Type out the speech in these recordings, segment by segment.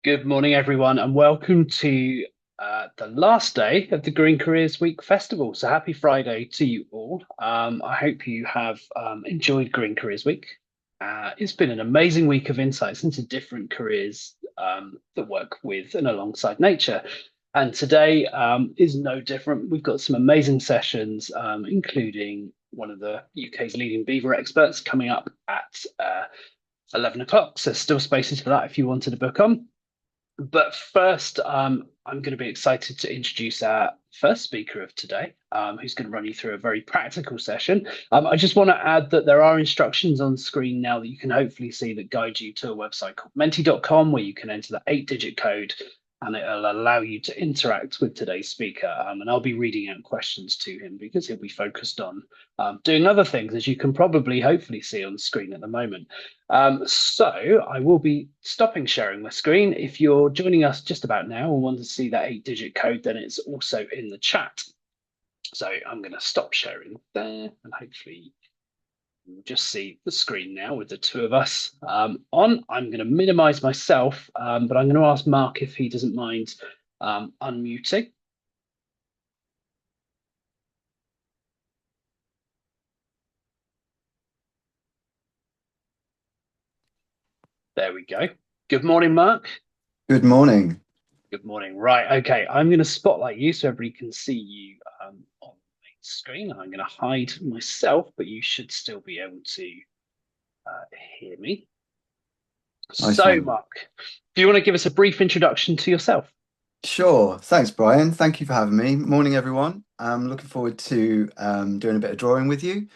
Good morning, everyone, and welcome to the last day of the Green Careers Week Festival. So happy Friday to you all. I hope you have enjoyed Green Careers Week. It's been an amazing week of insights into different careers that work with and alongside nature. And today is no different. We've got some amazing sessions, including one of the UK's leading beaver experts coming up at 11 o'clock. So still spaces for that if you wanted to book on. But first, I'm going to be excited to introduce our first speaker of today, who's going to run you through a very practical session. I just want to add that there are instructions on screen now that you can hopefully see that guide you to a website called menti.com where you can enter the 8-digit code and it'll allow you to interact with today's speaker. And I'll be reading out questions to him because he'll be focused on doing other things, as you can probably hopefully see on screen at the moment. So I will be stopping sharing my screen. If you're joining us just about now and want to see that 8-digit code, then it's also in the chat. So I'm going to stop sharing there and hopefully you'll just see the screen now with the two of us on. I'm going to minimize myself, but I'm going to ask Mark if he doesn't mind unmuting. There we go. Good morning, Mark. Good morning. Good morning. Right. Okay. I'm going to spotlight you so everybody can see you on the main screen. I'm going to hide myself, but you should still be able to hear me. Nice So, one. Mark, do you want to give us a brief introduction to yourself? Sure. Thanks, Brian. Thank you for having me. Morning, everyone. I'm looking forward to doing a bit of drawing with you.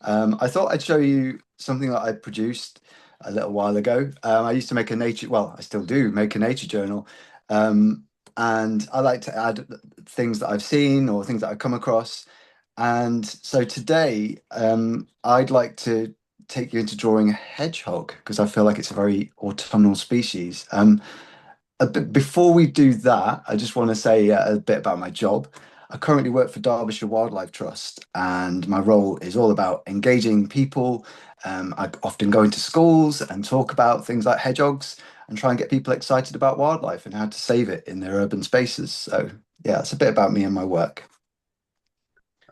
I thought I'd show you something that I produced a little while ago. I used to make a nature, well, I still do make a nature journal. Um, and I like to add things that I've seen or things that I've come across. And so today, I'd like to take you into drawing a hedgehog because I feel like it's a very autumnal species. Before we do that, I just want to say a bit about my job. I currently work for Derbyshire Wildlife Trust, and my role is all about engaging people. I often go into schools and talk about things like hedgehogs and try and get people excited about wildlife and how to save it in their urban spaces. So, yeah, it's a bit about me and my work.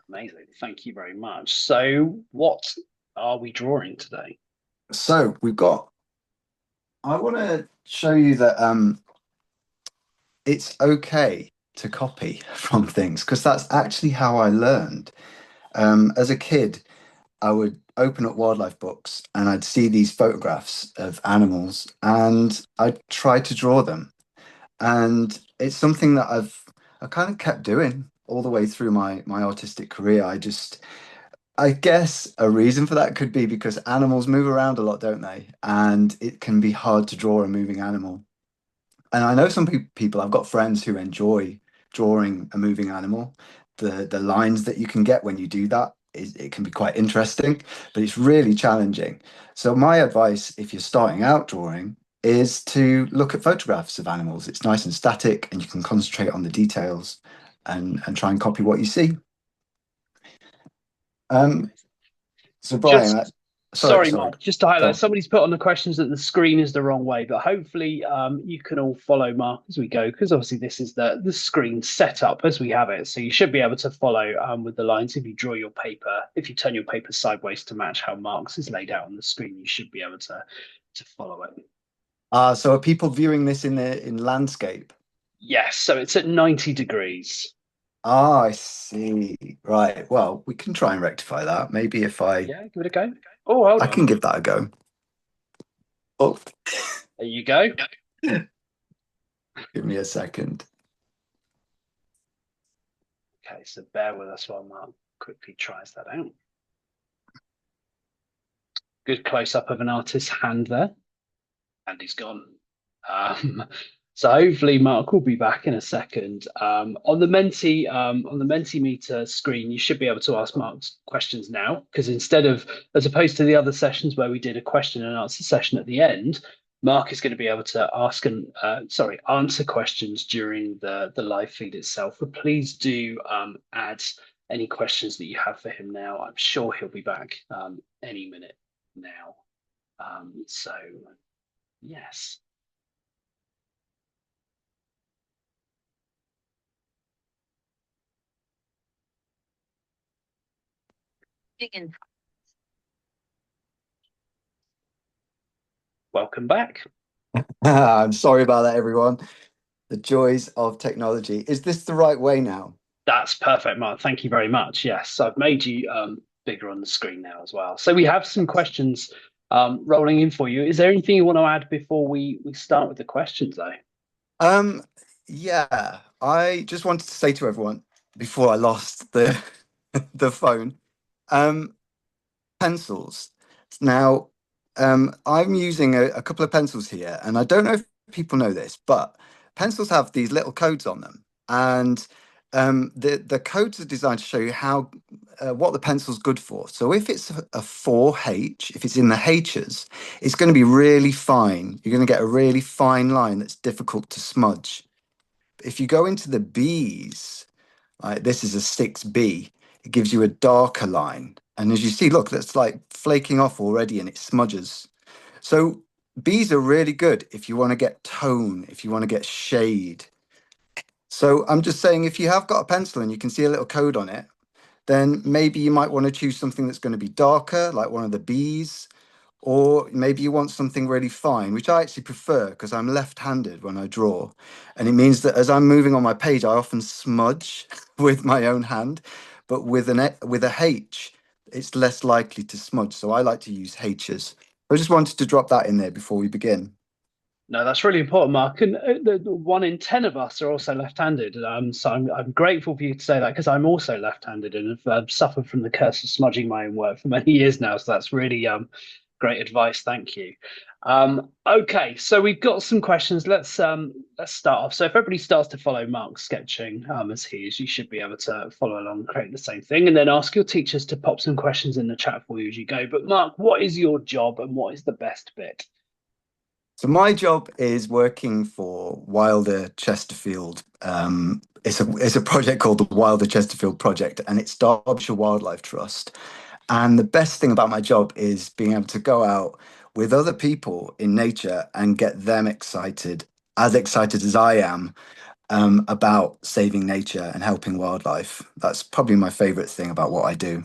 Amazing. Thank you very much. So, what are we drawing today? So, I want to show you that it's okay to copy from things because that's actually how I learned. As a kid, I would open up wildlife books and I'd see these photographs of animals and I'd try to draw them. And it's something that I kind of kept doing all the way through my artistic career. I guess a reason for that could be because animals move around a lot, don't they? And it can be hard to draw a moving animal. And I know some people, I've got friends who enjoy drawing a moving animal. The lines that you can get when you do that is it can be quite interesting, but it's really challenging. So my advice, if you're starting out drawing, is to look at photographs of animals. It's nice and static, and you can concentrate on the details and try and copy what you see. Um, so Brian, Just sorry, sorry, sorry, Mark, just to go highlight, on. somebody's put on the questions that the screen is the wrong way, but hopefully you can all follow Mark as we go, because obviously this is the screen setup as we have it. So you should be able to follow with the lines if you draw your paper, if you turn your paper sideways to match how Mark's is laid out on the screen, you should be able to follow it. So are people viewing this in landscape? Yes, so it's at 90 degrees. Ah, I see. Right. Well, we can try and rectify that. Maybe if Yeah, give it a go. Oh, hold I on. can give that a go. Oh, There you go. give me a second. Okay, so bear with us while Mark quickly tries that out. Good close up of an artist's hand there, and he's gone. Um, so hopefully Mark will be back in a second. On the Mentimeter screen, you should be able to ask Mark's questions now, because instead of as opposed to the other sessions where we did a question and answer session at the end, Mark is going to be able to ask and answer questions during the live feed itself. But please do add any questions that you have for him now. I'm sure he'll be back any minute now. So yes. Welcome back. I'm sorry about that, everyone. The joys of technology. Is this the right way now? That's perfect, Mark. Thank you very much. Yes, I've made you bigger on the screen now as well. So we have some questions rolling in for you. Is there anything you want to add before we start with the questions, though? Um, yeah, I just wanted to say to everyone before I lost the the phone, um, pencils. Now, I'm using a couple of pencils here, and I don't know if people know this, but pencils have these little codes on them, and the codes are designed to show you how what the pencil's good for. So if it's a 4H, if it's in the H's, it's going to be really fine. You're going to get a really fine line that's difficult to smudge. If you go into the B's, right, this is a 6B, it gives you a darker line. And as you see, look, that's like flaking off already and it smudges. So B's are really good if you want to get tone, if you want to get shade. So I'm just saying, if you have got a pencil and you can see a little code on it, then maybe you might want to choose something that's going to be darker, like one of the B's, or maybe you want something really fine, which I actually prefer because I'm left-handed when I draw. And it means that as I'm moving on my page, I often smudge with my own hand, but with a H, it's less likely to smudge. So I like to use H's. I just wanted to drop that in there before we begin. No, that's really important, Mark. And the 1 in 10 of us are also left-handed. So I'm grateful for you to say that because I'm also left-handed and have suffered from the curse of smudging my own work for many years now. So that's really great advice. Thank you. Okay, so we've got some questions. Let's start off. So if everybody starts to follow Mark's sketching as he is, you should be able to follow along and create the same thing, and then ask your teachers to pop some questions in the chat for you as you go. But Mark, what is your job and what is the best bit? So my job is working for Wilder Chesterfield. It's a project called the Wilder Chesterfield Project, and it's Derbyshire Wildlife Trust. And the best thing about my job is being able to go out with other people in nature and get them excited, as excited as I am, about saving nature and helping wildlife. That's probably my favorite thing about what I do.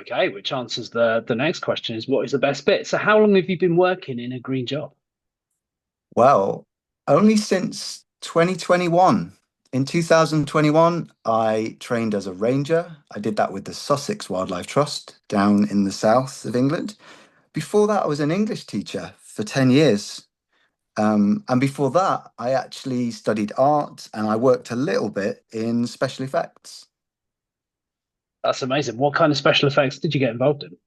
Okay, which answers the next question is what is the best bit? So how long have you been working in a green job? Well, only since 2021. In 2021, I trained as a ranger. I did that with the Sussex Wildlife Trust down in the south of England. Before that, I was an English teacher for 10 years. And before that, I actually studied art and I worked a little bit in special effects. That's amazing. What kind of special effects did you get involved in?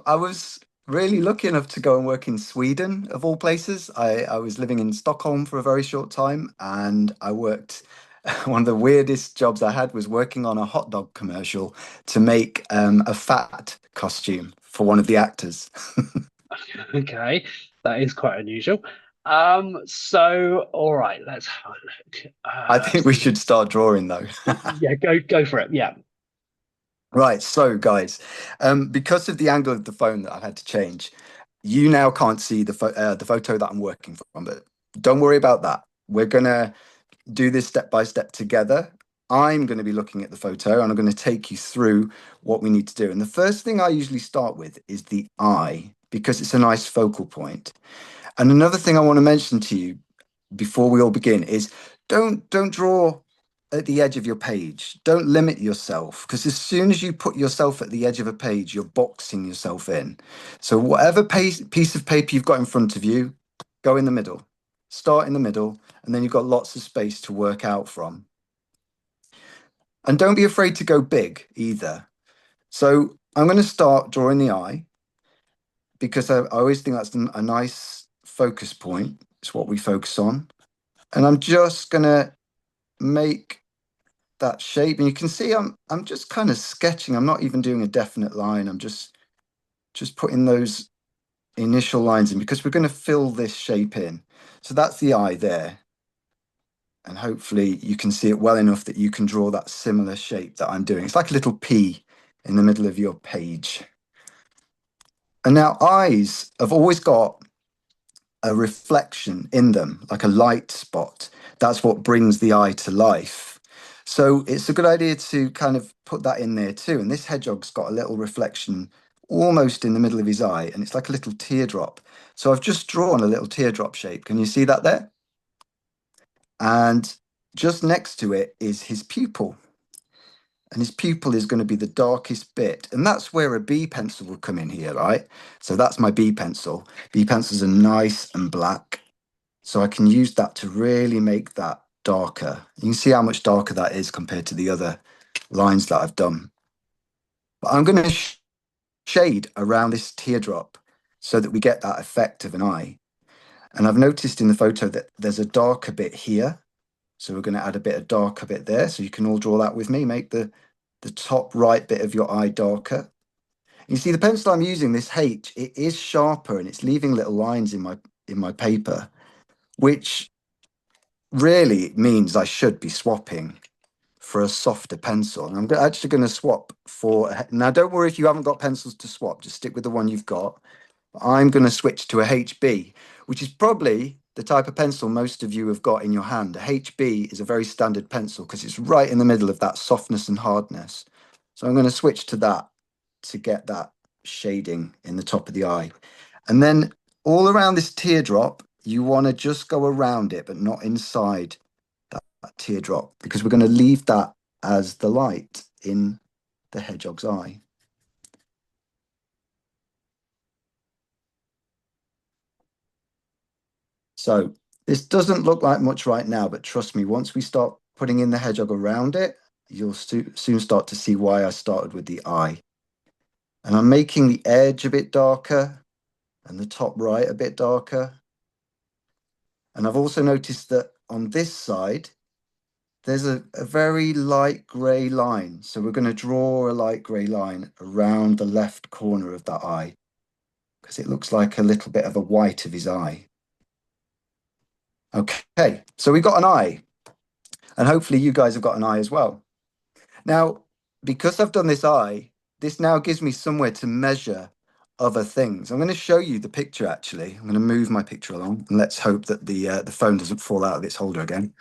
I was really lucky enough to go and work in Sweden, of all places. I was living in Stockholm for a very short time, and I worked. One of the weirdest jobs I had was working on a hot dog commercial to make a fat costume for one of the actors. Okay, that is quite unusual. So all right, let's have a look. I think we should start drawing though. Yeah, go for it. Yeah. Right, so guys, because of the angle of the phone that I had to change, you now can't see the photo that I'm working from, but don't worry about that. We're gonna do this step by step together. I'm going to be looking at the photo and I'm going to take you through what we need to do. And the first thing I usually start with is the eye because it's a nice focal point. And another thing I want to mention to you before we all begin is don't draw at the edge of your page. Don't limit yourself because as soon as you put yourself at the edge of a page, you're boxing yourself in. So whatever piece of paper you've got in front of you, go in the middle. Start in the middle, and then you've got lots of space to work out from. And don't be afraid to go big either. So I'm going to start drawing the eye because I always think that's a nice focus point. It's what we focus on. And I'm just going to make that shape. And you can see I'm just kind of sketching. I'm not even doing a definite line. I'm just putting those initial lines in because we're going to fill this shape in. So that's the eye there. And hopefully you can see it well enough that you can draw that similar shape that I'm doing. It's like a little P in the middle of your page. And now eyes have always got a reflection in them, like a light spot. That's what brings the eye to life. So it's a good idea to kind of put that in there too. And this hedgehog's got a little reflection almost in the middle of his eye, and it's like a little teardrop. So I've just drawn a little teardrop shape. Can you see that there? And just next to it is his pupil. And his pupil is going to be the darkest bit. And that's where a B pencil will come in here, right? So that's my B pencil. B pencils are nice and black. So I can use that to really make that darker. You can see how much darker that is compared to the other lines that I've done. But I'm going to shade around this teardrop so that we get that effect of an eye. And I've noticed in the photo that there's a darker bit here. So we're going to add a bit of darker bit there. So you can all draw that with me. Make the top right bit of your eye darker. You see the pencil I'm using, this H, it is sharper and it's leaving little lines in my paper, which really means I should be swapping for a softer pencil. And I'm actually going to swap for, now don't worry if you haven't got pencils to swap, just stick with the one you've got. I'm going to switch to a HB, which is probably the type of pencil most of you have got in your hand. A HB is a very standard pencil because it's right in the middle of that softness and hardness. So I'm going to switch to that to get that shading in the top of the eye. And then all around this teardrop, you want to just go around it, but not inside that teardrop, because we're going to leave that as the light in the hedgehog's eye. So this doesn't look like much right now, but trust me, once we start putting in the hedgehog around it, you'll soon start to see why I started with the eye. And I'm making the edge a bit darker and the top right a bit darker. And I've also noticed that on this side, there's a very light grey line. So we're going to draw a light grey line around the left corner of that eye because it looks like a little bit of a white of his eye. Okay, so we got an eye, and hopefully you guys have got an eye as well. Now, because I've done this eye, this now gives me somewhere to measure other things. I'm going to show you the picture actually. I'm going to move my picture along and let's hope that the phone doesn't fall out of its holder again.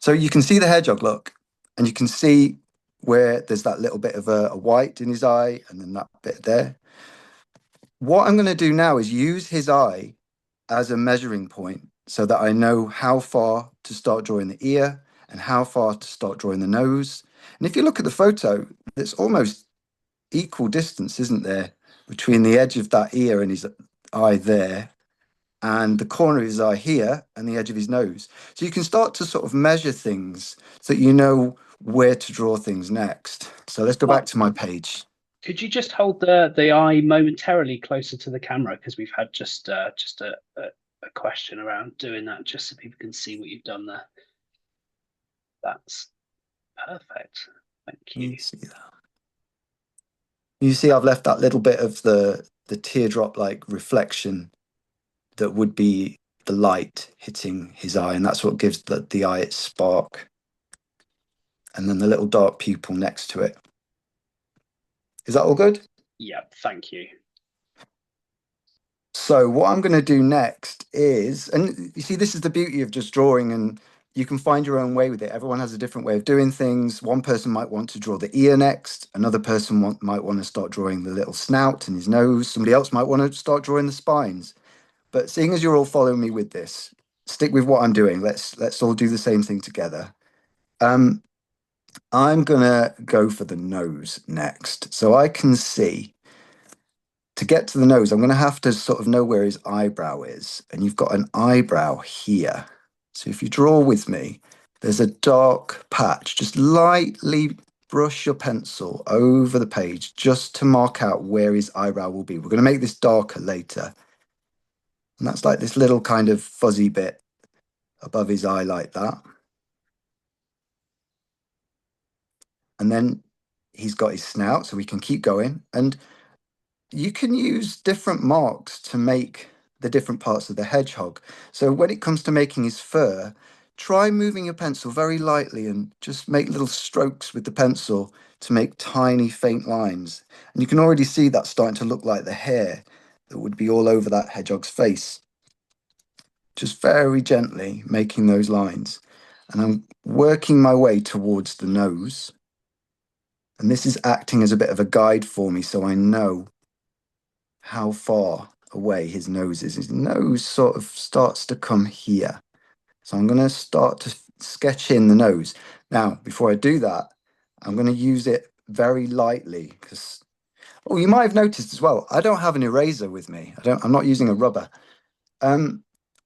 So you can see the hedgehog, look, and you can see where there's that little bit of a white in his eye and then that bit there. What I'm going to do now is use his eye as a measuring point so that I know how far to start drawing the ear and how far to start drawing the nose. And if you look at the photo, there's almost equal distance, isn't there, between the edge of that ear and his eye there and the corner of his eye here and the edge of his nose. So you can start to sort of measure things so that you know where to draw things next. So let's go back Mark, to my page. could you just hold the eye momentarily closer to the camera because we've had just a question around doing that just so people can see what you've done there. That's perfect. Thank you. You see that? You see I've left that little bit of the teardrop like reflection that would be the light hitting his eye, and that's what gives the eye its spark. And then the little dark pupil next to it. Is that all good? Yeah, thank you. So what I'm going to do next is, and you see, this is the beauty of just drawing, and you can find your own way with it. Everyone has a different way of doing things. One person might want to draw the ear next. Another person might want to start drawing the little snout and his nose. Somebody else might want to start drawing the spines. But seeing as you're all following me with this, stick with what I'm doing. Let's all do the same thing together. I'm gonna go for the nose next. So I can see to get to the nose, I'm gonna have to sort of know where his eyebrow is. And you've got an eyebrow here. So if you draw with me, there's a dark patch. Just lightly brush your pencil over the page just to mark out where his eyebrow will be. We're gonna make this darker later. And that's like this little kind of fuzzy bit above his eye like that. And then he's got his snout, so we can keep going. And you can use different marks to make the different parts of the hedgehog. So when it comes to making his fur, try moving your pencil very lightly and just make little strokes with the pencil to make tiny faint lines. And you can already see that starting to look like the hair that would be all over that hedgehog's face. Just very gently making those lines. and I'm working my way towards the nose. And this is acting as a bit of a guide for me so I know how far away his nose is. His nose sort of starts to come here. So I'm going to start to sketch in the nose. Now, before I do that, I'm going to use it very lightly because, oh, you might have noticed as well, I don't have an eraser with me. I'm not using a rubber. Um,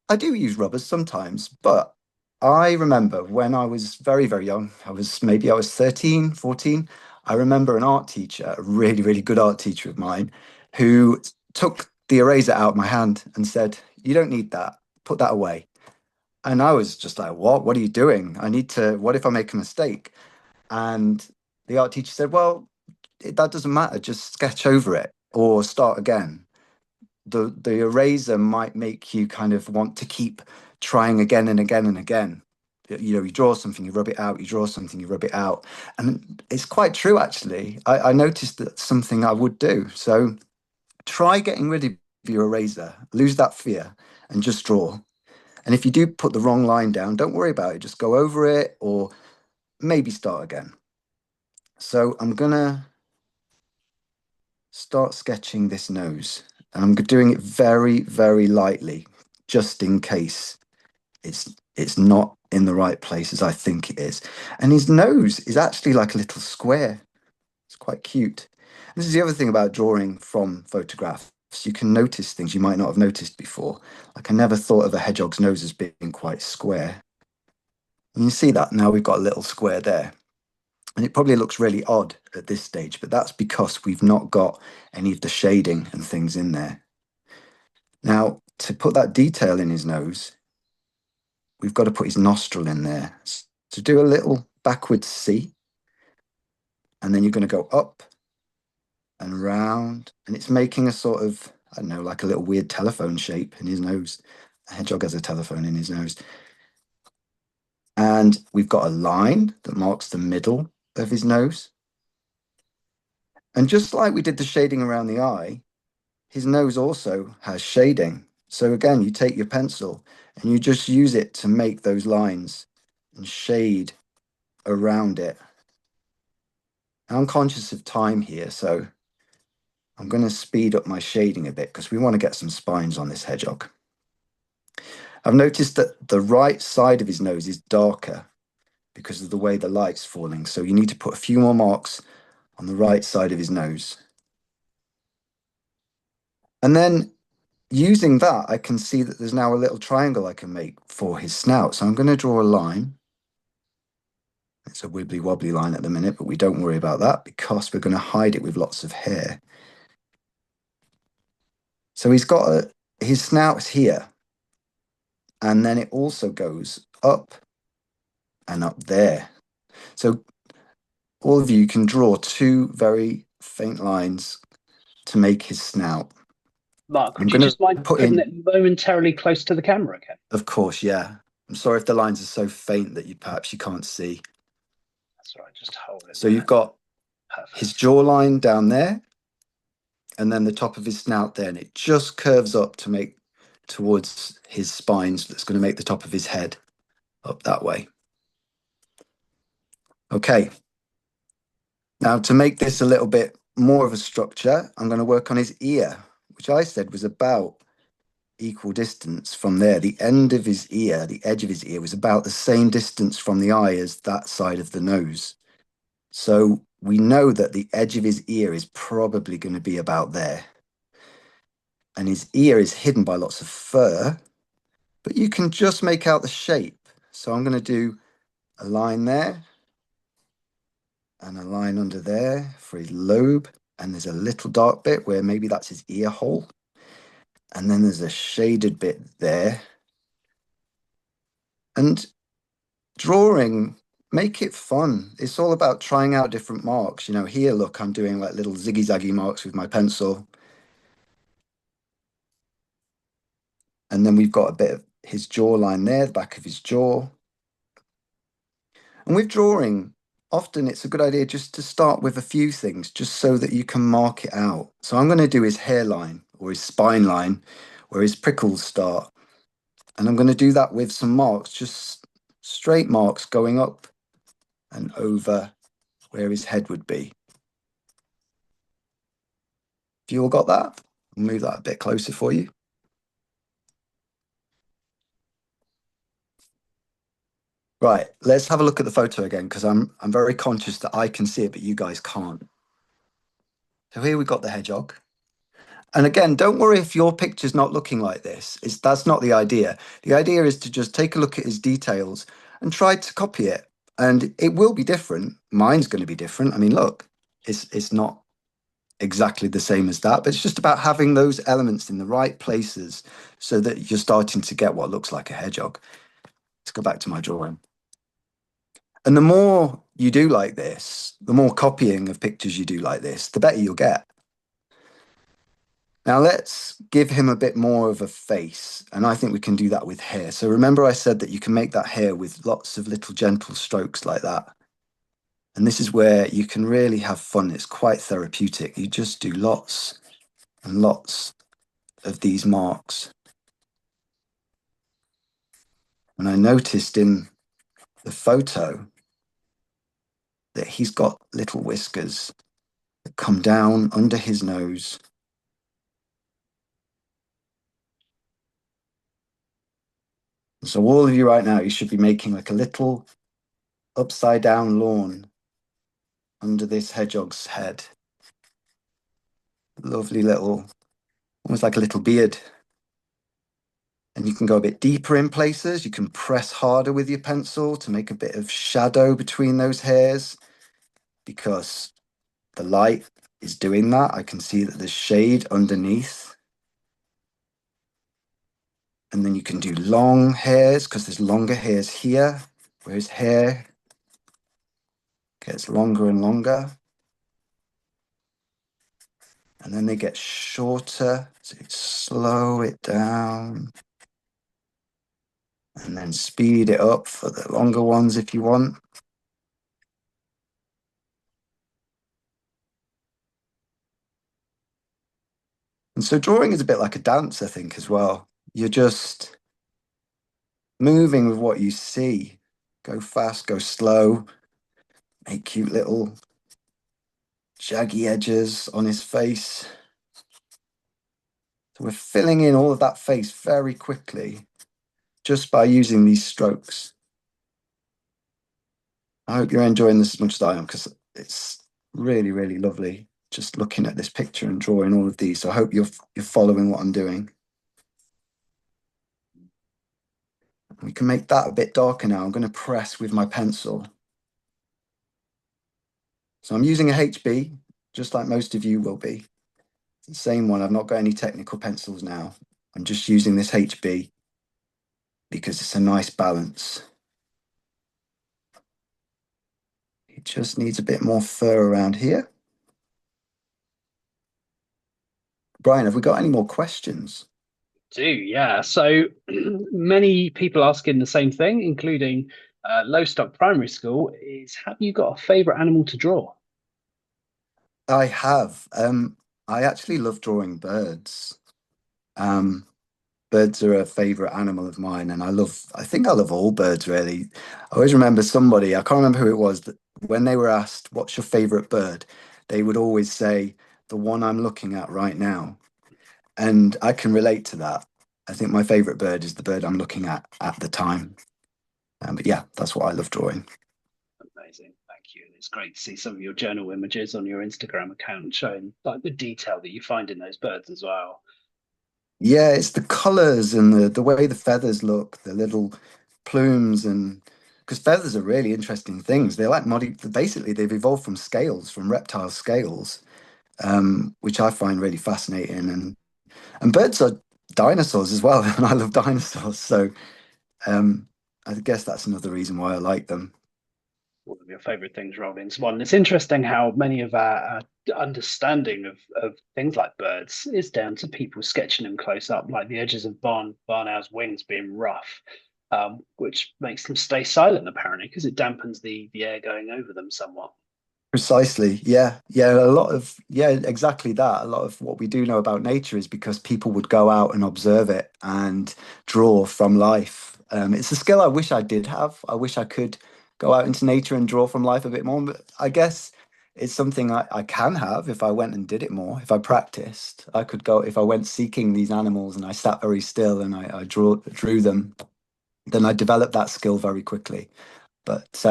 I do use rubbers sometimes, but I remember when I was very, very young, I was 13, 14. I remember an art teacher, a really, really good art teacher of mine, who took the eraser out of my hand and said, "You don't need that. Put that away." And I was just like, "What? What are you doing? What if I make a mistake?" And the art teacher said, "Well, that doesn't matter. Just sketch over it or start again. The eraser might make you kind of want to keep trying again and again and again. You know, you draw something, you rub it out, you draw something, you rub it out." And it's quite true, actually. I noticed that's something I would do. So try getting rid of your eraser, lose that fear, and just draw. And if you do put the wrong line down, don't worry about it. Just go over it or maybe start again. So I'm gonna start sketching this nose. And I'm doing it very, very lightly, just in case it's not in the right place as I think it is. And his nose is actually like a little square. It's quite cute. And this is the other thing about drawing from photographs. You can notice things you might not have noticed before. Like I never thought of a hedgehog's nose as being quite square. And you see that now we've got a little square there. And it probably looks really odd at this stage, but that's because we've not got any of the shading and things in there. Now, to put that detail in his nose, we've got to put his nostril in there. So do a little backwards C, and then you're going to go up and round, and it's making a sort of, I don't know, like a little weird telephone shape in his nose. A hedgehog has a telephone in his nose. And we've got a line that marks the middle of his nose. And just like we did the shading around the eye, his nose also has shading. So again, you take your pencil and you just use it to make those lines and shade around it. Now, I'm conscious of time here, so I'm going to speed up my shading a bit because we want to get some spines on this hedgehog. I've noticed that the right side of his nose is darker because of the way the light's falling. So you need to put a few more marks on the right side of his nose. And then using that, I can see that there's now a little triangle I can make for his snout. So I'm going to draw a line. It's a wibbly wobbly line at the minute, but we don't worry about that because we're going to hide it with lots of hair. So his snout's here. And then it also goes up and up there. So all of you can draw two very faint lines to make his snout. Mark, I'm would you going to just mind put putting in, it momentarily close to the camera again? of course, yeah. I'm sorry if the lines are so faint that perhaps you can't see. That's right, just hold it So you've there. got his Perfect. jawline down there, and then the top of his snout there, and it just curves up to make towards his spines. That's going to make the top of his head up that way. Okay. Now to make this a little bit more of a structure, I'm going to work on his ear, which I said was about equal distance from there. The end of his ear, the edge of his ear was about the same distance from the eye as that side of the nose. So we know that the edge of his ear is probably going to be about there. And his ear is hidden by lots of fur, but you can just make out the shape. So I'm going to do a line there and a line under there for his lobe. And there's a little dark bit where maybe that's his ear hole. And then there's a shaded bit there. And drawing, make it fun. It's all about trying out different marks. You know, here, look, I'm doing like little ziggy-zaggy marks with my pencil. And then we've got a bit of his jawline there, the back of his jaw. And with drawing, often it's a good idea just to start with a few things, just so that you can mark it out. So I'm going to do his hairline or his spine line, where his prickles start. And I'm going to do that with some marks, just straight marks going up and over where his head would be. Have you all got that? I'll move that a bit closer for you. Right, let's have a look at the photo again because I'm very conscious that I can see it, but you guys can't. So here we've got the hedgehog. And again, don't worry if your picture's not looking like this. That's not the idea. The idea is to just take a look at his details and try to copy it. And it will be different. Mine's going to be different. I mean, look, it's not exactly the same as that, but it's just about having those elements in the right places so that you're starting to get what looks like a hedgehog. Let's go back to my drawing. And the more you do like this, the more copying of pictures you do like this, the better you'll get. Now let's give him a bit more of a face, and I think we can do that with hair. So remember I said that you can make that hair with lots of little gentle strokes like that. And this is where you can really have fun. It's quite therapeutic. You just do lots and lots of these marks. And I noticed in the photo that he's got little whiskers that come down under his nose. So all of you right now, you should be making like a little upside down lawn under this hedgehog's head. Lovely little, almost like a little beard. And you can go a bit deeper in places. You can press harder with your pencil to make a bit of shadow between those hairs because the light is doing that. I can see that there's shade underneath. And then you can do long hairs because there's longer hairs here, where his hair gets longer and longer. And then they get shorter, so you slow it down. And then speed it up for the longer ones if you want. And so drawing is a bit like a dance, I think, as well. You're just moving with what you see. Go fast, go slow, make cute little shaggy edges on his face. So we're filling in all of that face very quickly just by using these strokes. I hope you're enjoying this as much as I am because it's really, really lovely just looking at this picture and drawing all of these. So I hope you're following what I'm doing. We can make that a bit darker now. I'm going to press with my pencil. So I'm using a HB, just like most of you will be. It's the same one. I've not got any technical pencils now. I'm just using this HB because it's a nice balance. It just needs a bit more fur around here. Brian, have we got any more questions? Do, yeah. So many people asking the same thing, including Lowestoft Primary School, is have you got a favorite animal to draw? I have. I actually love drawing birds. Um, Birds are a favorite animal of mine, and I think I love all birds really. I always remember somebody, I can't remember who it was, that when they were asked, what's your favorite bird? They would always say, the one I'm looking at right now. And I can relate to that. I think my favorite bird is the bird I'm looking at the time. But yeah, that's what I love drawing. Amazing, thank you. It's great to see some of your journal images on your Instagram account showing like the detail that you find in those birds as well. Yeah, it's the colors and the way the feathers look, the little plumes, and because feathers are really interesting things. They're like basically they've evolved from scales, from reptile scales, which I find really fascinating. And birds are dinosaurs as well, and I love dinosaurs. So I guess that's another reason why I like them. One of your favorite things, Robin, is one. It's interesting how many of our understanding of things like birds is down to people sketching them close up, like the edges of barn owl's wings being rough, which makes them stay silent apparently because it dampens the air going over them somewhat. Precisely. Yeah. Yeah. Yeah, exactly that. A lot of what we do know about nature is because people would go out and observe it and draw from life. It's a skill I wish I did have. I wish I could go out into nature and draw from life a bit more. But I guess it's something I can have if I went and did it more. If I practiced, I could go. If I went seeking these animals and I sat very still and I drew them, then I developed that skill very quickly. But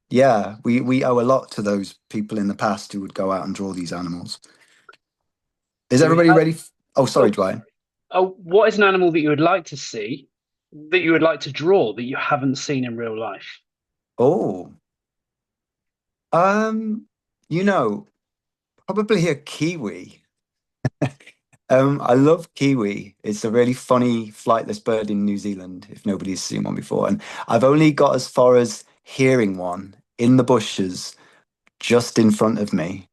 yeah, we owe a lot to those people in the past who would go out and draw these animals. Is Do we everybody have? ready? Oh, sorry, Oh, Dwayne. oh, what is an animal that you would like to see, that you would like to draw that you haven't seen in real life? Oh, um, you know, probably a kiwi. I love kiwi. It's a really funny flightless bird in New Zealand, if nobody's seen one before. And I've only got as far as hearing one in the bushes just in front of me.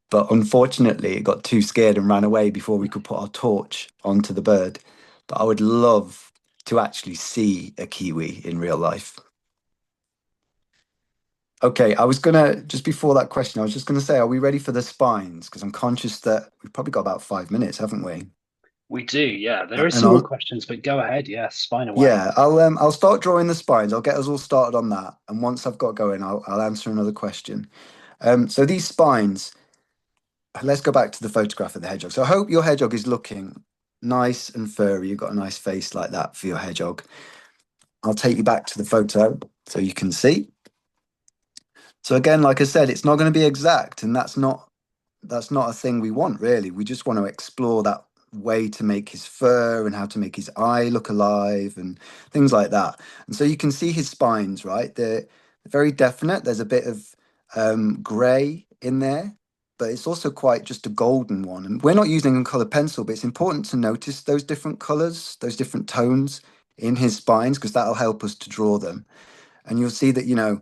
But unfortunately, it got too scared and ran away before we could put our torch onto the bird. But I would love to actually see a kiwi in real life. Okay, I was gonna, just before that question, I was just gonna say, are we ready for the spines? Because I'm conscious that we've probably got about 5 minutes, haven't we? We do, yeah. There is And some more I'll, questions, but go ahead. Yeah, spine away. yeah, I'll start drawing the spines. I'll get us all started on that. And once I've got going, I'll answer another question. So these spines, let's go back to the photograph of the hedgehog. So I hope your hedgehog is looking nice and furry. You've got a nice face like that for your hedgehog. I'll take you back to the photo so you can see. So again, like I said, it's not going to be exact, and that's not a thing we want really. We just want to explore that way to make his fur and how to make his eye look alive and things like that. And so you can see his spines, right? They're very definite. There's a bit of gray in there, but it's also quite just a golden one. And we're not using a color pencil, but it's important to notice those different colors, those different tones in his spines, because that'll help us to draw them. And you'll see that,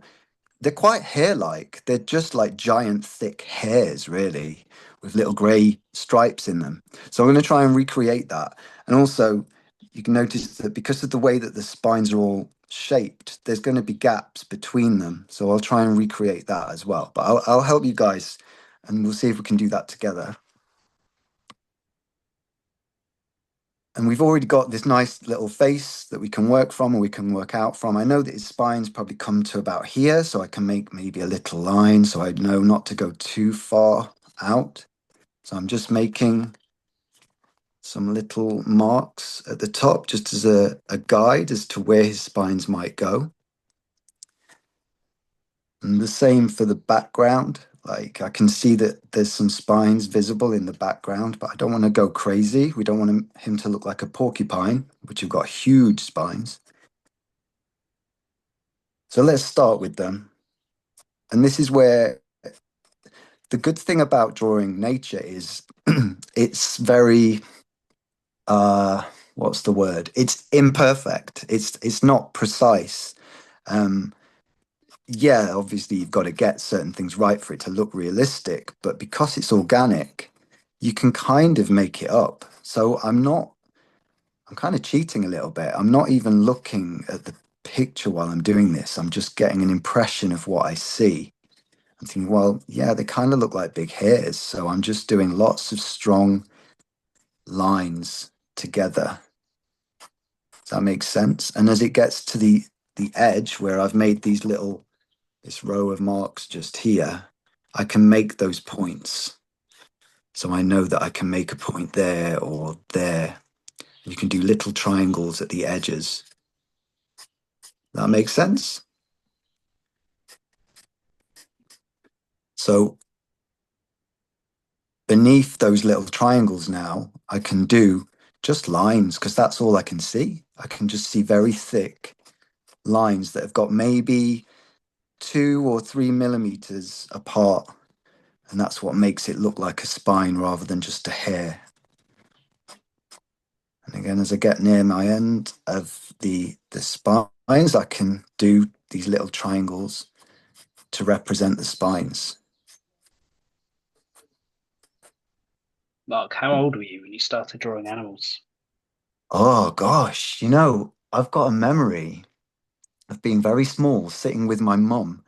they're quite hair-like. They're just like giant, thick hairs, really, with little grey stripes in them. So I'm going to try and recreate that. And also, you can notice that because of the way that the spines are all shaped, there's going to be gaps between them. So I'll try and recreate that as well. But I'll help you guys, and we'll see if we can do that together. And we've already got this nice little face that we can work from or we can work out from. I know that his spines probably come to about here, so I can make maybe a little line so I know not to go too far out. So I'm just making some little marks at the top just as a guide as to where his spines might go. And the same for the background. Like I can see that there's some spines visible in the background, but I don't want to go crazy. We don't want him to look like a porcupine, which have got huge spines. So let's start with them. And this is where the good thing about drawing nature is it's very what's the word? It's imperfect. It's not precise. Um yeah, obviously you've got to get certain things right for it to look realistic, but because it's organic, you can kind of make it up. So I'm kind of cheating a little bit. I'm not even looking at the picture while I'm doing this. I'm just getting an impression of what I see. I'm thinking, well, yeah, they kind of look like big hairs. So I'm just doing lots of strong lines together. Does that make sense? And as it gets to the edge where I've made this row of marks just here, I can make those points. So I know that I can make a point there or there. You can do little triangles at the edges. That makes sense? So beneath those little triangles now, I can do just lines because that's all I can see. I can just see very thick lines that have got maybe 2 or 3 millimeters apart. And that's what makes it look like a spine rather than just a hair. And again, as I get near my end of the spines, I can do these little triangles to represent the spines. Mark, how old were you when you started drawing animals? Oh gosh, I've got a memory of being very small, sitting with my mum,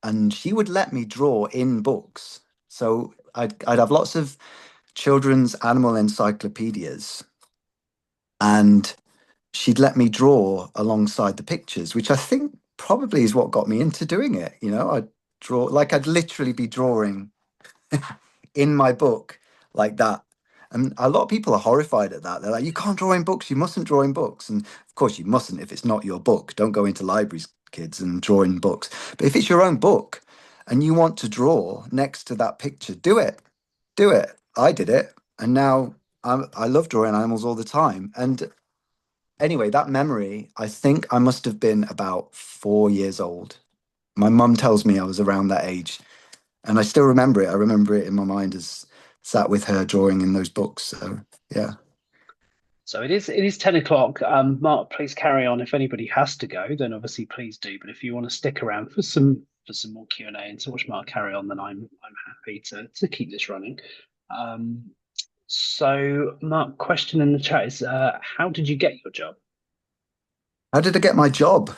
and she would let me draw in books. So I'd have lots of children's animal encyclopedias, and she'd let me draw alongside the pictures, which I think probably is what got me into doing it. I'd draw like I'd literally be drawing in my book like that. And a lot of people are horrified at that. They're like, you can't draw in books, you mustn't draw in books. And of course, you mustn't if it's not your book. Don't go into libraries, kids, and draw in books. But if it's your own book and you want to draw next to that picture, do it. Do it. I did it. And now I love drawing animals all the time. And anyway, that memory, I think I must have been about 4 years old. My mum tells me I was around that age, and I still remember it. I remember it in my mind as sat with her drawing in those books. So yeah. So it is 10 o'clock. Mark, please carry on. If anybody has to go, then obviously please do. But if you want to stick around for some more Q&A and to watch Mark carry on, then I'm happy to keep this running. Um, so Mark, question in the chat is how did you get your job? How did I get my job?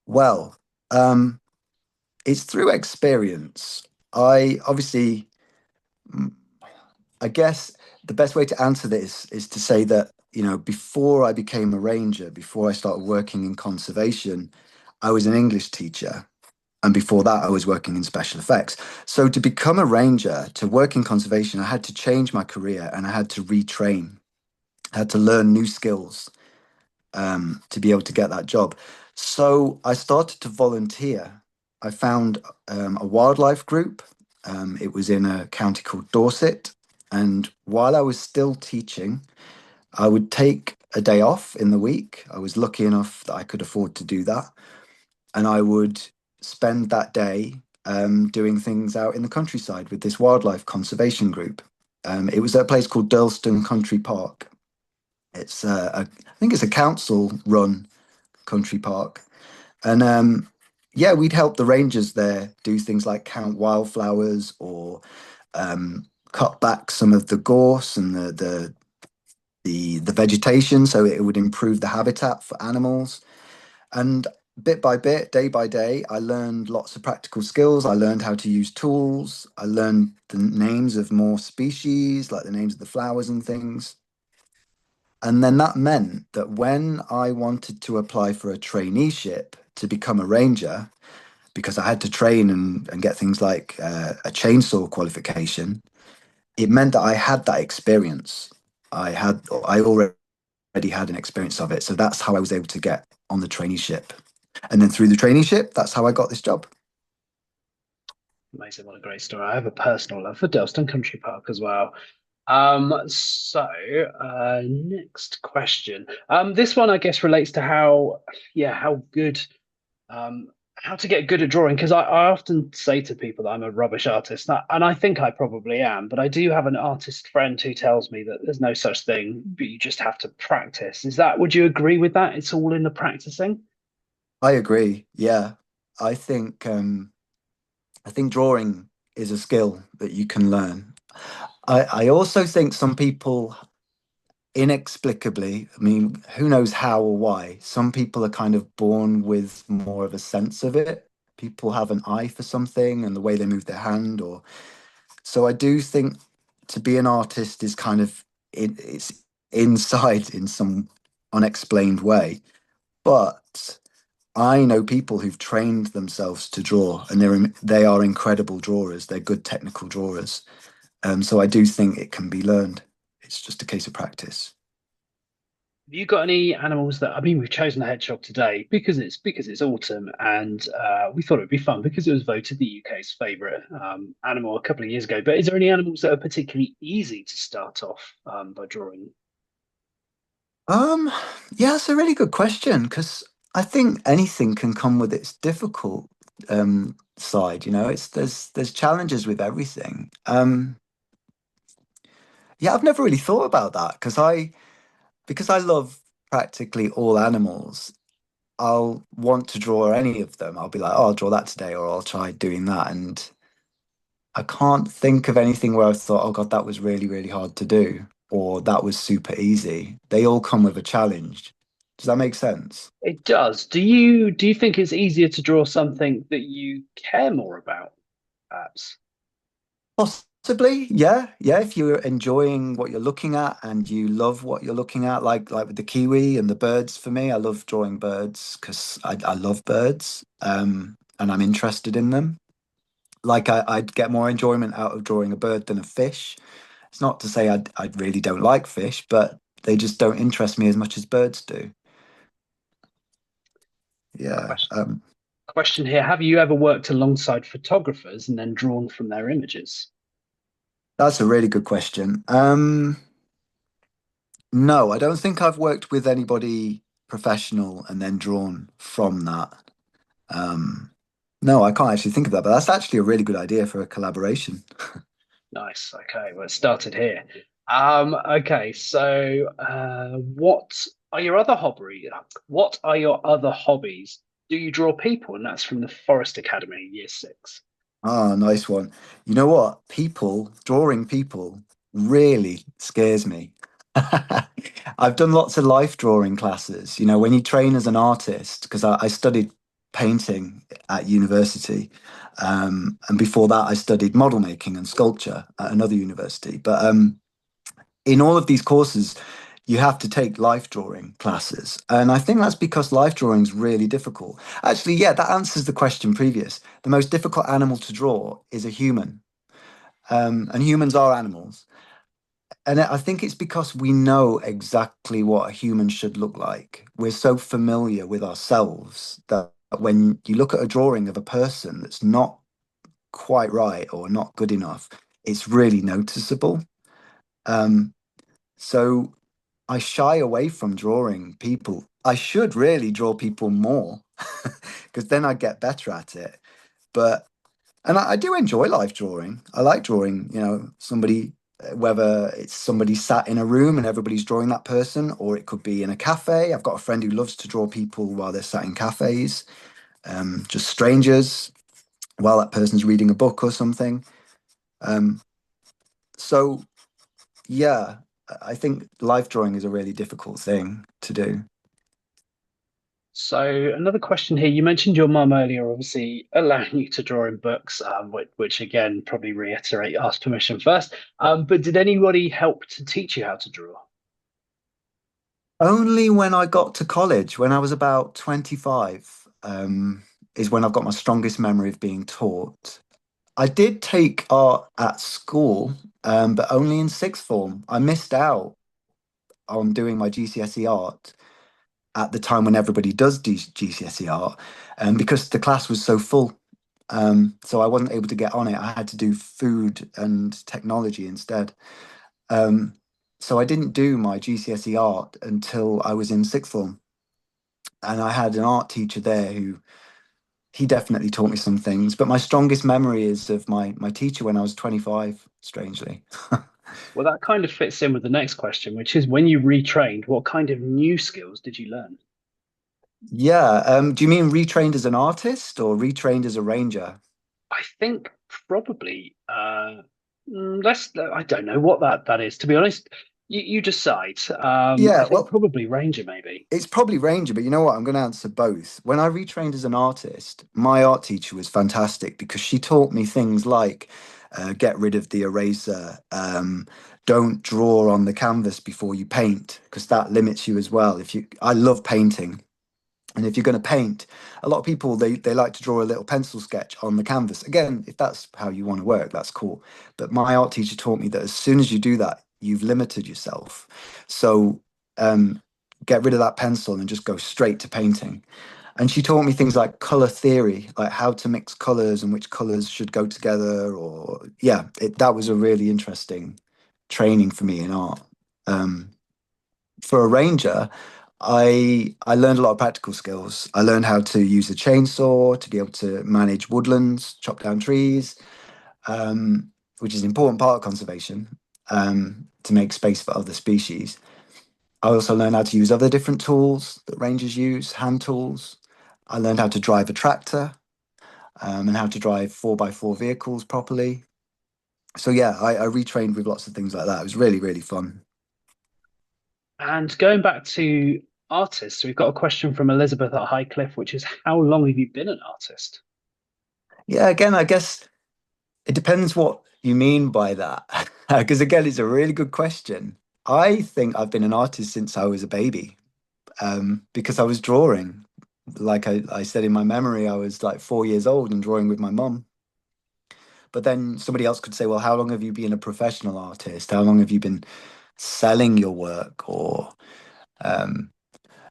Well, um, it's through experience. I obviously, mm, I guess the best way to answer this is to say that, before I became a ranger, before I started working in conservation, I was an English teacher. And before that, I was working in special effects. So to become a ranger, to work in conservation, I had to change my career and I had to retrain. I had to learn new skills to be able to get that job. So I started to volunteer. I found a wildlife group. It was in a county called Dorset. And while I was still teaching, I would take a day off in the week. I was lucky enough that I could afford to do that. And I would spend that day doing things out in the countryside with this wildlife conservation group. It was at a place called Durlston Country Park. I think it's a council-run country park, and yeah, we'd help the rangers there do things like count wildflowers or cut back some of the gorse and the vegetation, so it would improve the habitat for animals. And bit by bit, day by day, I learned lots of practical skills. I learned how to use tools. I learned the names of more species, like the names of the flowers and things. And then that meant that when I wanted to apply for a traineeship to become a ranger, because I had to train and get things like a chainsaw qualification, it meant that I had that experience. I already had an experience of it. So that's how I was able to get on the traineeship. And then through the traineeship, that's how I got this job. Amazing, what a great story. I have a personal love for Durlston Country Park as well. Next question. This one I guess relates to how good, how to get good at drawing. Because I often say to people that I'm a rubbish artist, and I think I probably am, but I do have an artist friend who tells me that there's no such thing, but you just have to practice. Would you agree with that? It's all in the practicing. I agree. Yeah. I think um I think drawing is a skill that you can learn. I also think some people inexplicably, I mean, who knows how or why, some people are kind of born with more of a sense of it. People have an eye for something and the way they move their hand, or so I do think to be an artist is kind of it's inside in some unexplained way. But I know people who've trained themselves to draw, and they are incredible drawers. They're good technical drawers. So I do think it can be learned. It's just a case of practice. Have you got any animals that I mean we've chosen a hedgehog today because it's autumn and we thought it would be fun because it was voted the UK's favourite animal a couple of years ago. But is there any animals that are particularly easy to start off by drawing? Um, yeah, it's a really good question because I think anything can come with its difficult side. It's there's challenges with everything. Yeah, I've never really thought about that because I love practically all animals. I'll want to draw any of them. I'll be like, oh, I'll draw that today, or I'll try doing that. And I can't think of anything where I thought, oh God, that was really, really hard to do, or that was super easy. They all come with a challenge. Does that make sense? It does. Do you think it's easier to draw something that you care more about, perhaps? Possibly, yeah, yeah. If you're enjoying what you're looking at and you love what you're looking at, like with the kiwi and the birds, for me, I love drawing birds because I love birds, and I'm interested in them. Like I'd get more enjoyment out of drawing a bird than a fish. It's not to say I really don't like fish, but they just don't interest me as much as birds do. Yeah, Question, question here. Have you ever worked alongside photographers and then drawn from their images? that's a really good question. No, I don't think I've worked with anybody professional and then drawn from that. Um, no, I can't actually think of that, but that's actually a really good idea for a collaboration. Nice. Okay, well, it started here. Okay, so what are your other hobby? What are your other hobbies? Do you draw people? And that's from the Forest Academy, Year Six. Ah, nice one. You know what? Drawing people really scares me. I've done lots of life drawing classes. You know, when you train as an artist, because I studied painting at university. And before that, I studied model making and sculpture at another university. But in all of these courses, you have to take life drawing classes. And I think that's because life drawing is really difficult. Actually, yeah, that answers the question previous. The most difficult animal to draw is a human. And humans are animals. And I think it's because we know exactly what a human should look like. We're so familiar with ourselves that when you look at a drawing of a person that's not quite right or not good enough, it's really noticeable. Um, so I shy away from drawing people. I should really draw people more because then I get better at it. But and I do enjoy life drawing. I like drawing, somebody, whether it's somebody sat in a room and everybody's drawing that person, or it could be in a cafe. I've got a friend who loves to draw people while they're sat in cafes, just strangers while that person's reading a book or something. Um, so yeah, I think life drawing is a really difficult thing to do. So another question here. You mentioned your mum earlier, obviously allowing you to draw in books, which again probably reiterate ask permission first. But did anybody help to teach you how to draw? Only when I got to college, when I was about 25, is when I've got my strongest memory of being taught. I did take art at school, but only in sixth form. I missed out on doing my GCSE art at the time when everybody does GCSE art, because the class was so full. So I wasn't able to get on it. I had to do food and technology instead. Um, so I didn't do my GCSE art until I was in sixth form. And I had an art teacher there who he definitely taught me some things. But my strongest memory is of my teacher when I was 25, strangely. Well, that kind of fits in with the next question, which is when you retrained, what kind of new skills did you learn? Yeah. Do you mean retrained as an artist or retrained as a ranger? I think probably I don't know what that is, to be honest. You decide. I Yeah, think well, probably Ranger, maybe. it's probably Ranger, but you know what? I'm going to answer both. When I retrained as an artist, my art teacher was fantastic because she taught me things like get rid of the eraser, don't draw on the canvas before you paint because that limits you as well. I love painting, and if you're going to paint, a lot of people they like to draw a little pencil sketch on the canvas. Again, if that's how you want to work, that's cool. But my art teacher taught me that as soon as you do that, you've limited yourself. So um, get rid of that pencil and just go straight to painting. And she taught me things like color theory, like how to mix colors and which colors should go together. Or yeah, that was a really interesting training for me in art. Um, for a ranger, I learned a lot of practical skills. I learned how to use a chainsaw to be able to manage woodlands, chop down trees, which is an important part of conservation, to make space for other species. I also learned how to use other different tools that rangers use, hand tools. I learned how to drive a tractor, and how to drive 4x4 vehicles properly. So yeah, I retrained with lots of things like that. It was really, really fun. And going back to artists, we've got a question from Elizabeth at Highcliffe, which is how long have you been an artist? Yeah, again, I guess it depends what. you mean by that. Because again, it's a really good question. I think I've been an artist since I was a baby, because I was drawing. Like I said in my memory, I was like 4 years old and drawing with my mum. But then somebody else could say, well, how long have you been a professional artist? How long have you been selling your work? Um,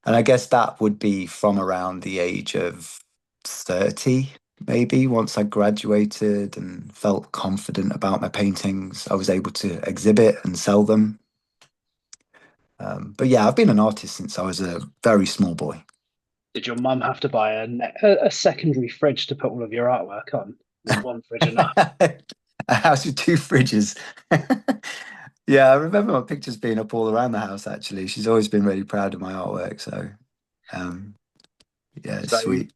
and I guess that would be from around the age of 30, maybe. Once I graduated and felt confident about my paintings, I was able to exhibit and sell them. But yeah, I've been an artist since I was a very small boy. Did your mum have to buy a secondary fridge to put all of your artwork on? Was one fridge enough? A house with two fridges. Yeah, I remember my pictures being up all around the house, actually. She's always been really proud of my artwork. So, um, yeah, it's So, sweet.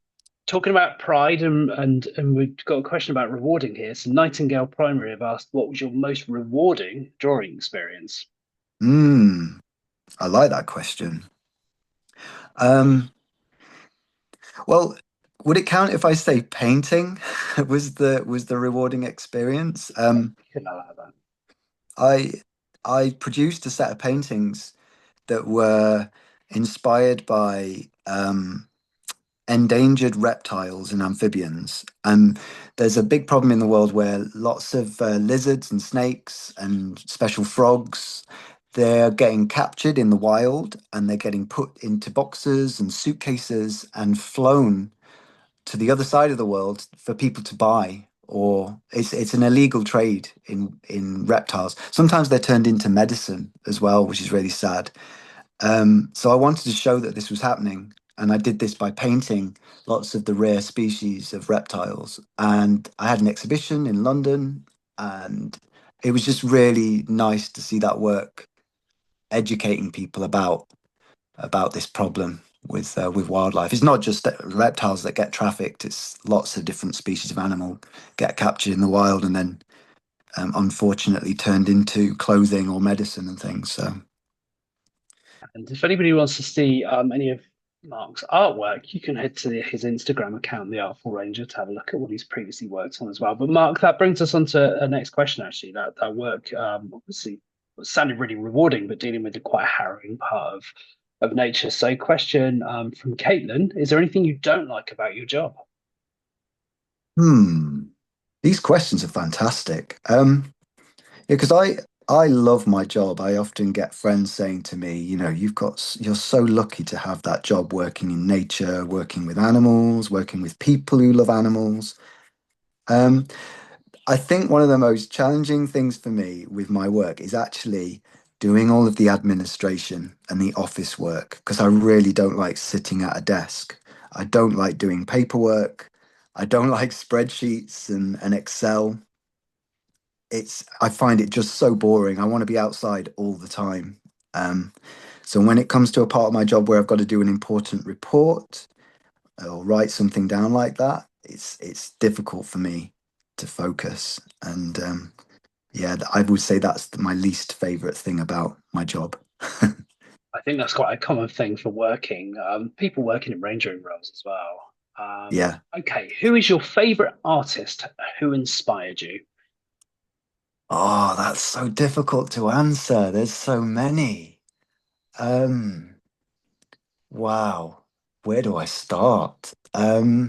talking about pride and we've got a question about rewarding here. So, Nightingale Primary have asked, what was your most rewarding drawing experience? Mm, I like that question. Um, well, would it count if I say painting was the rewarding experience? You can allow that. I I produced a set of paintings that were inspired by endangered reptiles and amphibians. And there's a big problem in the world where lots of lizards and snakes and special frogs, they're getting captured in the wild and they're getting put into boxes and suitcases and flown to the other side of the world for people to buy. Or it's an illegal trade in reptiles. Sometimes they're turned into medicine as well, which is really sad. So I wanted to show that this was happening, and I did this by painting lots of the rare species of reptiles. And I had an exhibition in London, and it was just really nice to see that work educating people about this problem with wildlife. It's not just reptiles that get trafficked; it's lots of different species of animal get captured in the wild and then unfortunately turned into clothing or medicine and things. So And if anybody wants to see any of Mark's artwork, you can head to his Instagram account, the Artful Ranger, to have a look at what he's previously worked on as well. But Mark, that brings us on to a next question. Actually, that work obviously sounded really rewarding, but dealing with the quite harrowing part of nature. So, question from Caitlin: is there anything you don't like about your job? hmm. These questions are fantastic. Yeah, because I love my job. I often get friends saying to me, you're so lucky to have that job working in nature, working with animals, working with people who love animals. Um, I think one of the most challenging things for me with my work is actually doing all of the administration and the office work because I really don't like sitting at a desk. I don't like doing paperwork. I don't like spreadsheets and Excel. I find it just so boring. I want to be outside all the time. Um, so when it comes to a part of my job where I've got to do an important report or write something down like that, it's difficult for me to focus. And yeah, I would say that's my least favorite thing about my job. I think that's quite a common thing for people working in rangering roles as well. Yeah. Okay, who is your favorite artist? Who inspired you? Oh, that's so difficult to answer. There's so many. Um, wow. Where do I start? Oh,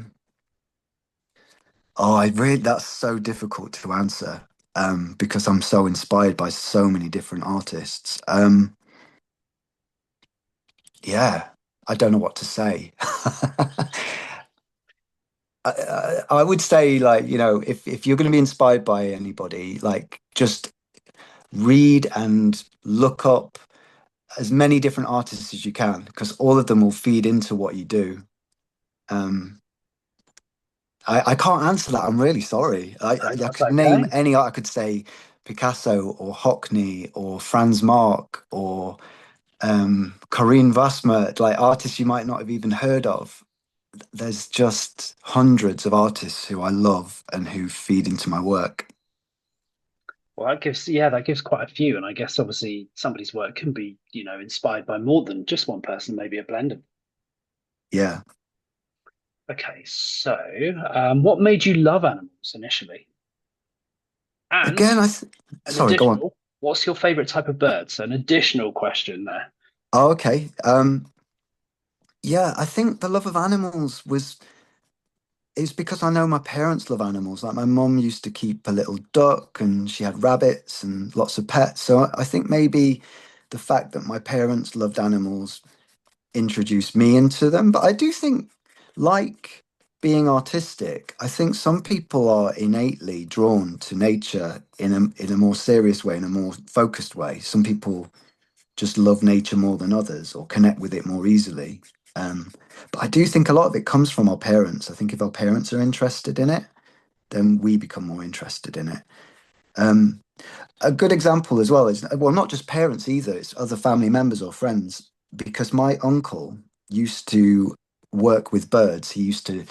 that's so difficult to answer because I'm so inspired by so many different artists. Yeah, I don't know what to say. I would say, like, if you're going to be inspired by anybody, like, just read and look up as many different artists as you can because all of them will feed into what you do. Um, I can't answer that. I'm really sorry. No, I that's could name okay. any art. I could say Picasso or Hockney or Franz Marc or Corinne Vosmer, like artists you might not have even heard of. There's just hundreds of artists who I love and who feed into my work. Well, that gives quite a few, and I guess obviously somebody's work can be, inspired by more than just one person, maybe a blend of. Yeah. Okay, so what made you love animals initially? And Again, an sorry, go on. additional, what's your favorite type of bird? So an additional question there. Oh, okay. Yeah, I think the love of animals was it's because I know my parents love animals. Like my mum used to keep a little duck and she had rabbits and lots of pets. So I think maybe the fact that my parents loved animals introduced me into them. But I do think, like being artistic, I think some people are innately drawn to nature in a more serious way, in a more focused way. Some people just love nature more than others or connect with it more easily. Um, but I do think a lot of it comes from our parents. I think if our parents are interested in it, then we become more interested in it. Um, a good example as well is, well, not just parents either, it's other family members or friends, because my uncle used to work with birds. He used to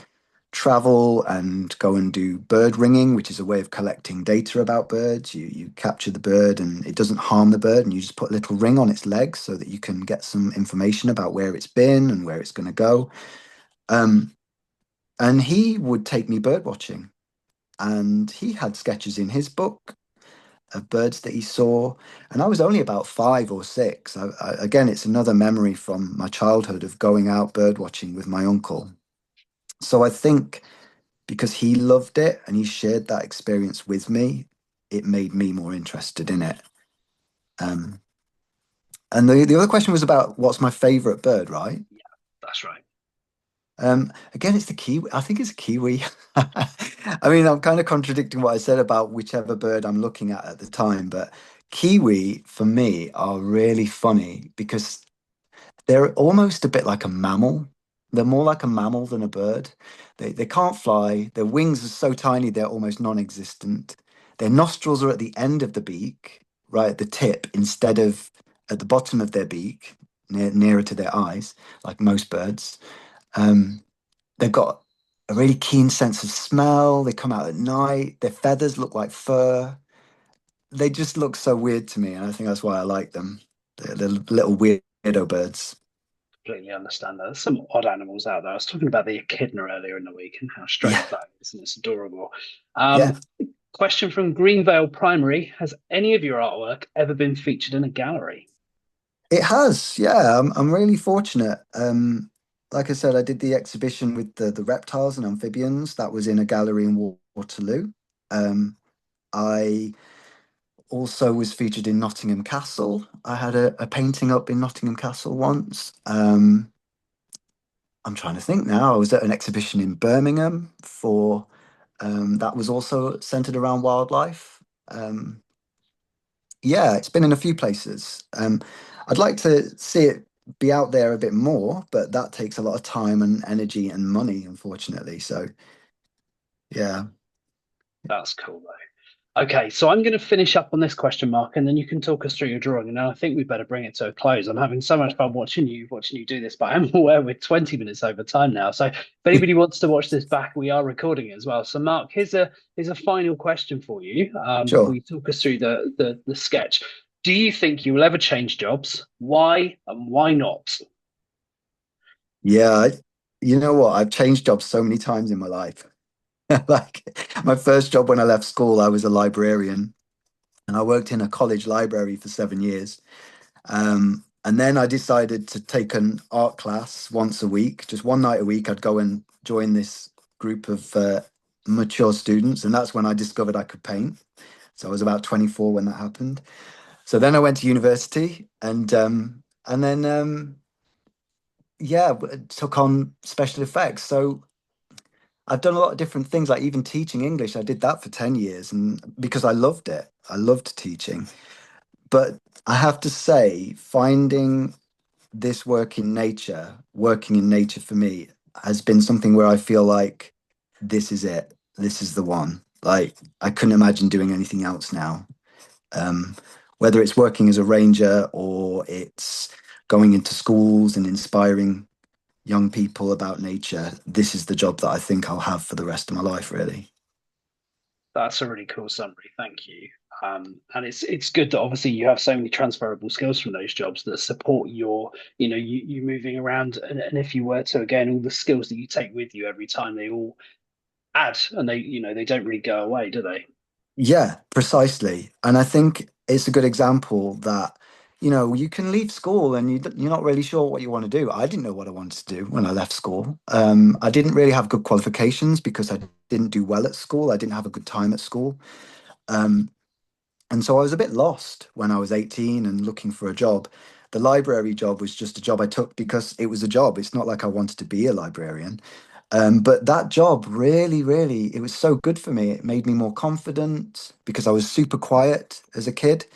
travel and go and do bird ringing, which is a way of collecting data about birds. You capture the bird and it doesn't harm the bird, and you just put a little ring on its legs so that you can get some information about where it's been and where it's going to go. Um, and he would take me bird watching, and he had sketches in his book of birds that he saw. And I was only about 5 or 6. Again, it's another memory from my childhood of going out bird watching with my uncle. So I think because he loved it and he shared that experience with me, it made me more interested in it. Um, and the other question was about what's my favorite bird, right? Yeah, that's right. Again, it's the kiwi. I think it's a kiwi. I mean, I'm kind of contradicting what I said about whichever bird I'm looking at the time, but kiwi for me are really funny because they're almost a bit like a mammal. They're more like a mammal than a bird. They can't fly. Their wings are so tiny they're almost non-existent. Their nostrils are at the end of the beak, right at the tip, instead of at the bottom of their beak, nearer to their eyes, like most birds. Um, they've got a really keen sense of smell. They come out at night. Their feathers look like fur. They just look so weird to me, and I think that's why I like them. They're little weirdo birds. Completely understand that. There's some odd animals out there. I was talking about the echidna earlier in the week and how Yeah, strange that is, and it's adorable. yeah. Question from Greenvale Primary: has any of your artwork ever been featured in a gallery? It has, yeah. I'm really fortunate. Like I said, I did the exhibition with the reptiles and amphibians. That was in a gallery in Waterloo. Um, I also was featured in Nottingham Castle. I had a painting up in Nottingham Castle once. I'm trying to think now. I was at an exhibition in Birmingham for that was also centered around wildlife. Um, Yeah, it's been in a few places. I'd like to see it be out there a bit more, but that takes a lot of time and energy and money, unfortunately. So, yeah, That's cool though. Okay, so I'm going to finish up on this question mark, and then you can talk us through your drawing. And I think we better bring it to a close. I'm having so much fun watching you do this, but I'm aware we're 20 minutes over time now. So if anybody wants to watch this back, we are recording it as well. So Mark, here's a final question for you before sure. you talk us through the sketch. Do you think you will ever change jobs? Why and why not? Yeah, you know what? I've changed jobs so many times in my life. Like my first job when I left school, I was a librarian and I worked in a college library for 7 years. And then I decided to take an art class once a week, just one night a week. I'd go and join this group of mature students, and that's when I discovered I could paint. So I was about 24 when that happened. So then I went to university, and then yeah, took on special effects. So I've done a lot of different things, like even teaching English. I did that for 10 years, and because I loved it, I loved teaching. But I have to say, finding this working in nature for me has been something where I feel like this is it. This is the one. Like I couldn't imagine doing anything else now. Um, whether it's working as a ranger or it's going into schools and inspiring young people about nature, this is the job that I think I'll have for the rest of my life, really. That's a really cool summary. Thank you. And it's good that obviously you have so many transferable skills from those jobs that support you moving around. And if you were to, again, all the skills that you take with you every time, they all add and they don't really go away, do they? Yeah, precisely. And I think it's a good example that, you can leave school and you're not really sure what you want to do. I didn't know what I wanted to do when I left school. I didn't really have good qualifications because I didn't do well at school. I didn't have a good time at school. Um, and so I was a bit lost when I was 18 and looking for a job. The library job was just a job I took because it was a job. It's not like I wanted to be a librarian. But that job really, really, it was so good for me. It made me more confident because I was super quiet as a kid.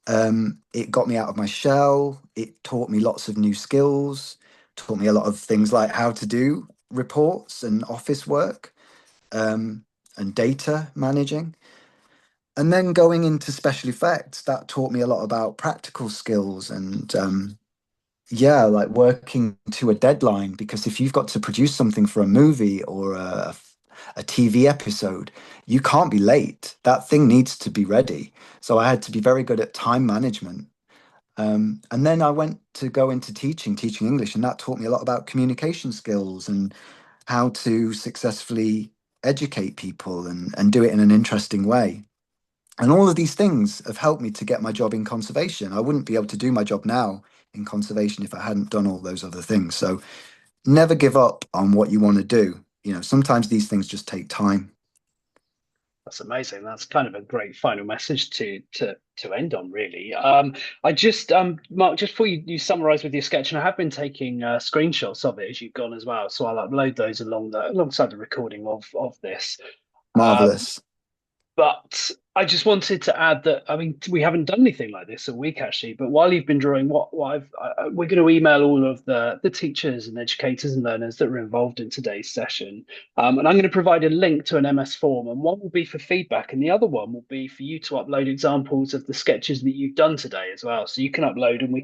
It got me out of my shell. It taught me lots of new skills, taught me a lot of things like how to do reports and office work, um, and data managing. And then going into special effects, that taught me a lot about practical skills and yeah, like working to a deadline. Because if you've got to produce something for a movie or a TV episode, you can't be late. That thing needs to be ready. So I had to be very good at time management. And then I went to go into teaching English, and that taught me a lot about communication skills and how to successfully educate people and do it in an interesting way. And all of these things have helped me to get my job in conservation. I wouldn't be able to do my job now in conservation if I hadn't done all those other things. So never give up on what you want to do. Sometimes these things just take time. That's amazing. That's kind of a great final message to end on, really. I just Mark, just before you summarize with your sketch, and I have been taking screenshots of it as you've gone as well, so I'll upload those alongside the recording of this. Um, Marvelous. But I just wanted to add that, I mean, we haven't done anything like this a week actually. But while you've been drawing, we're going to email all of the teachers and educators and learners that were involved in today's session, and I'm going to provide a link to an MS form, and one will be for feedback, and the other one will be for you to upload examples of the sketches that you've done today as well. So you can upload, and we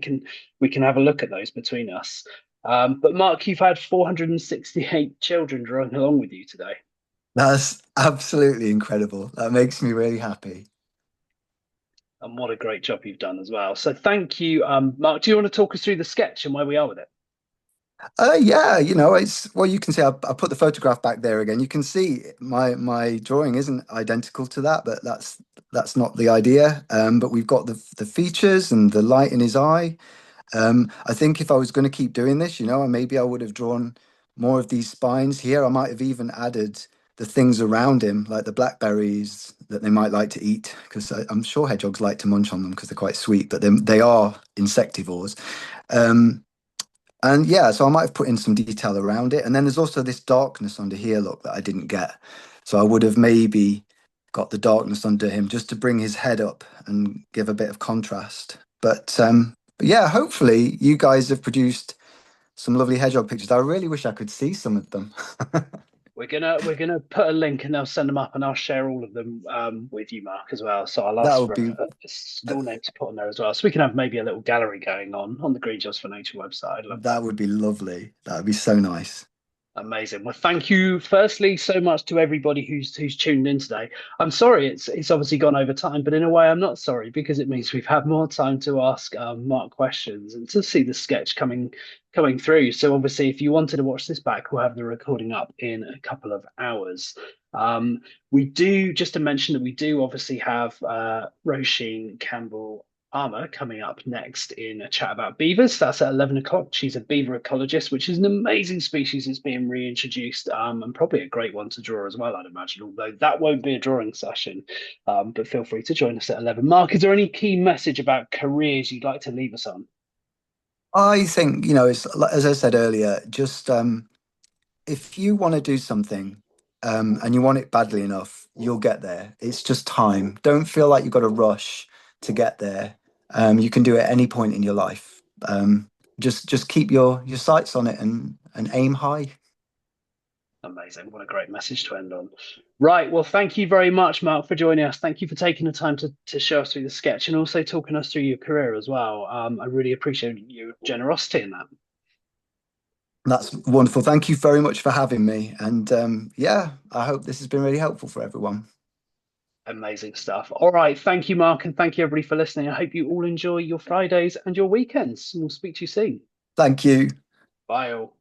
can have a look at those between us. But Mark, you've had 468 children drawing along with you today. That's absolutely incredible. That makes me really happy. And what a great job you've done as well. So thank you, Mark. Do you want to talk us through the sketch and where we are with it? Yeah, it's well, you can see I put the photograph back there again. You can see my drawing isn't identical to that, but that's not the idea. But we've got the features and the light in his eye. I think if I was going to keep doing this, maybe I would have drawn more of these spines here. I might have even added the things around him, like the blackberries that they might like to eat, because I'm sure hedgehogs like to munch on them because they're quite sweet, but they are insectivores. Um, and yeah, so I might have put in some detail around it. And then there's also this darkness under here, look, that I didn't get. So I would have maybe got the darkness under him just to bring his head up and give a bit of contrast. But yeah, hopefully you guys have produced some lovely hedgehog pictures. I really wish I could see some of them. We're gonna put a link and they'll send them up, and I'll share all of them with you, Mark, as well. So I'll That ask would for be a school name to put on there as well, so we can have maybe a little gallery going on the Green Jobs for Nature website. I'd love that. that would be lovely. That would be so nice. Amazing. Well, thank you firstly so much to everybody who's tuned in today. I'm sorry it's obviously gone over time, but in a way I'm not sorry because it means we've had more time to ask Mark questions and to see the sketch coming through. So obviously if you wanted to watch this back, we'll have the recording up in a couple of hours. We do, just to mention that we do obviously have Roisin Campbell Armour coming up next in a chat about beavers. That's at 11 o'clock. She's a beaver ecologist, which is an amazing species that's being reintroduced, and probably a great one to draw as well, I'd imagine, although that won't be a drawing session. But feel free to join us at 11. Mark, is there any key message about careers you'd like to leave us on? I think, it's as I said earlier, just if you want to do something and you want it badly enough, you'll get there. It's just time. Don't feel like you've got to rush to get there. You can do it at any point in your life. Just keep your sights on it and aim high. Amazing. What a great message to end on. Right. Well, thank you very much, Mark, for joining us. Thank you for taking the time to show us through the sketch and also talking us through your career as well. I really appreciate your generosity in that. That's wonderful. Thank you very much for having me. And yeah, I hope this has been really helpful for everyone. Amazing stuff. All right. Thank you, Mark, and thank you, everybody, for listening. I hope you all enjoy your Fridays and your weekends. We'll speak to you soon. Thank you. Bye all.